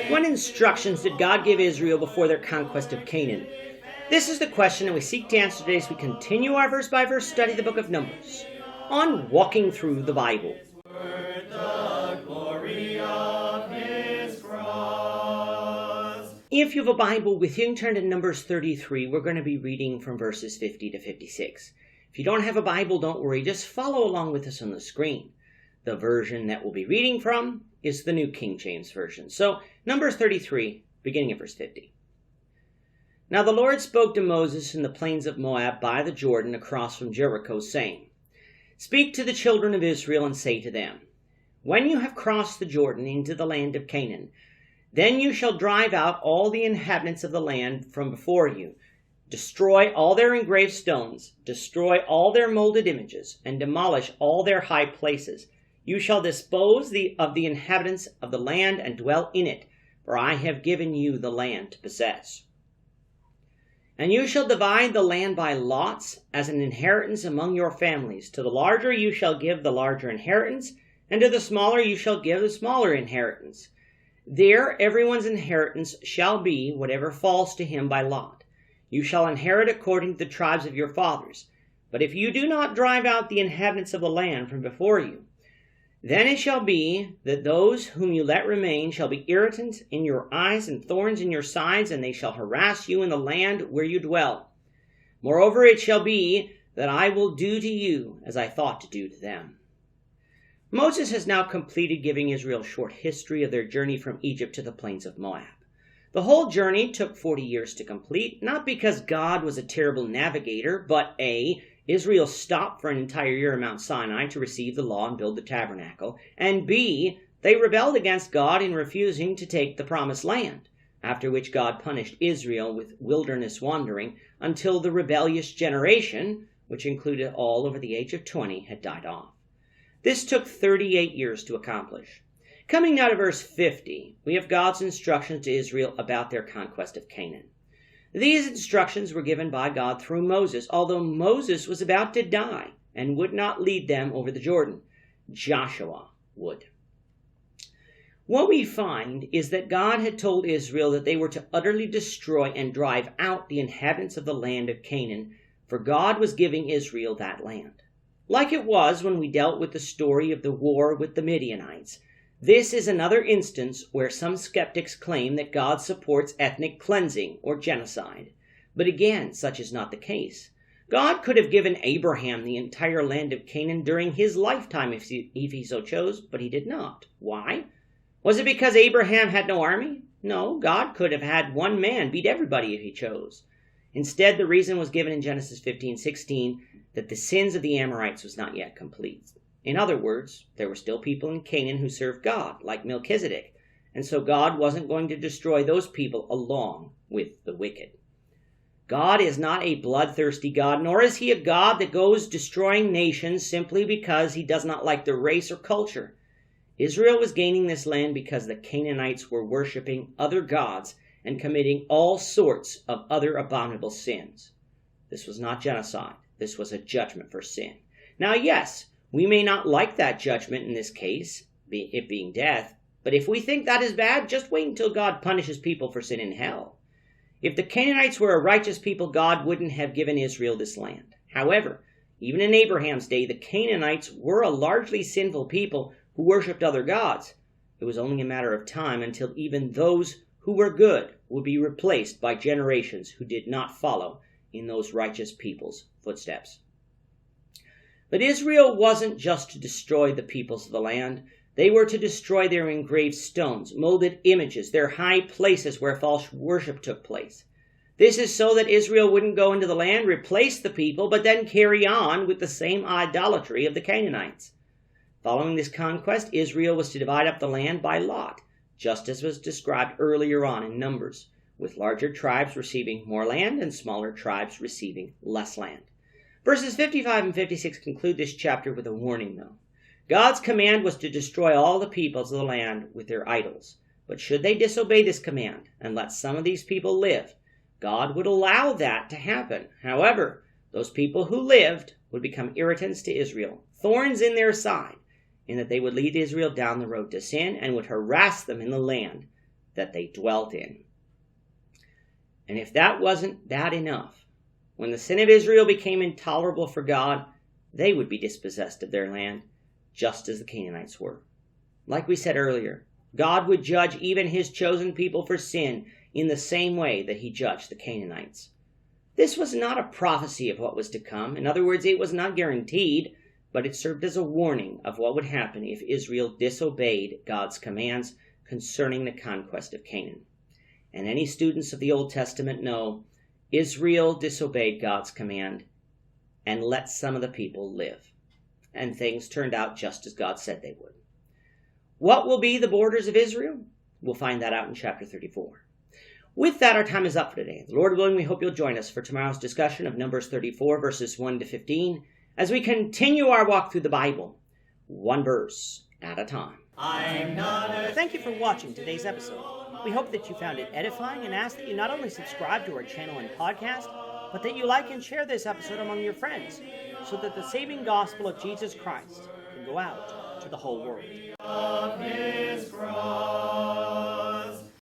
What instructions did God give Israel before their conquest of Canaan? This is the question that we seek to answer today as we continue our verse-by-verse study of the book of Numbers on Walking Through the Bible. If you have a Bible with you, you can turn to Numbers 33. We're going to be reading from verses 50 to 56. If you don't have a Bible, don't worry. Just follow along with us on the screen. The version that we'll be reading from is the New King James Version. So, Numbers 33, beginning at verse 50. Now the Lord spoke to Moses in the plains of Moab by the Jordan across from Jericho, saying, Speak to the children of Israel and say to them, When you have crossed the Jordan into the land of Canaan, then you shall drive out all the inhabitants of the land from before you, destroy all their engraved stones, destroy all their molded images, and demolish all their high places. You shall dispose of the inhabitants of the land and dwell in it, for I have given you the land to possess. And you shall divide the land by lots as an inheritance among your families. To the larger you shall give the larger inheritance, and to the smaller you shall give the smaller inheritance. There everyone's inheritance shall be whatever falls to him by lot. You shall inherit according to the tribes of your fathers. But if you do not drive out the inhabitants of the land from before you, then it shall be that those whom you let remain shall be irritants in your eyes and thorns in your sides, and they shall harass you in the land where you dwell. Moreover, it shall be that I will do to you as I thought to do to them. Moses has now completed giving Israel a short history of their journey from Egypt to the plains of Moab. The whole journey took 40 years to complete, not because God was a terrible navigator, but A, Israel stopped for an entire year at Mount Sinai to receive the law and build the tabernacle, and B, they rebelled against God in refusing to take the promised land, after which God punished Israel with wilderness wandering until the rebellious generation, which included all over the age of 20, had died off. This took 38 years to accomplish. Coming out of verse 50, we have God's instructions to Israel about their conquest of Canaan. These instructions were given by God through Moses, although Moses was about to die and would not lead them over the Jordan. Joshua would. What we find is that God had told Israel that they were to utterly destroy and drive out the inhabitants of the land of Canaan, for God was giving Israel that land. Like it was when we dealt with the story of the war with the Midianites, this is another instance where some skeptics claim that God supports ethnic cleansing or genocide. But again, such is not the case. God could have given Abraham the entire land of Canaan during his lifetime if he so chose, but he did not. Why? Was it because Abraham had no army? No, God could have had one man beat everybody if he chose. Instead, the reason was given in Genesis 15:16 that the sins of the Amorites was not yet complete. In other words, there were still people in Canaan who served God, like Melchizedek, and so God wasn't going to destroy those people along with the wicked. God is not a bloodthirsty God, nor is he a God that goes destroying nations simply because he does not like their race or culture. Israel was gaining this land because the Canaanites were worshiping other gods and committing all sorts of other abominable sins. This was not genocide. This was a judgment for sin. Now, yes, we may not like that judgment in this case, it being death, but if we think that is bad, just wait until God punishes people for sin in hell. If the Canaanites were a righteous people, God wouldn't have given Israel this land. However, even in Abraham's day, the Canaanites were a largely sinful people who worshipped other gods. It was only a matter of time until even those who were good would be replaced by generations who did not follow in those righteous people's footsteps. But Israel wasn't just to destroy the peoples of the land. They were to destroy their engraved stones, molded images, their high places where false worship took place. This is so that Israel wouldn't go into the land, replace the people, but then carry on with the same idolatry of the Canaanites. Following this conquest, Israel was to divide up the land by lot, just as was described earlier on in Numbers, with larger tribes receiving more land and smaller tribes receiving less land. Verses 55 and 56 conclude this chapter with a warning, though. God's command was to destroy all the peoples of the land with their idols. But should they disobey this command and let some of these people live, God would allow that to happen. However, those people who lived would become irritants to Israel, thorns in their side, in that they would lead Israel down the road to sin and would harass them in the land that they dwelt in. And if that wasn't bad enough, when the sin of Israel became intolerable for God, they would be dispossessed of their land, just as the Canaanites were. Like we said earlier, God would judge even his chosen people for sin in the same way that he judged the Canaanites. This was not a prophecy of what was to come. In other words, it was not guaranteed, but it served as a warning of what would happen if Israel disobeyed God's commands concerning the conquest of Canaan. And any students of the Old Testament know Israel disobeyed God's command and let some of the people live. And things turned out just as God said they would. What will be the borders of Israel? We'll find that out in chapter 34. With that, our time is up for today. The Lord willing, we hope you'll join us for tomorrow's discussion of Numbers 34, verses 1 to 15, as we continue our walk through the Bible, one verse at a time. Thank you for watching today's episode. We hope that you found it edifying and ask that you not only subscribe to our channel and podcast, but that you like and share this episode among your friends, so that the saving gospel of Jesus Christ can go out to the whole world.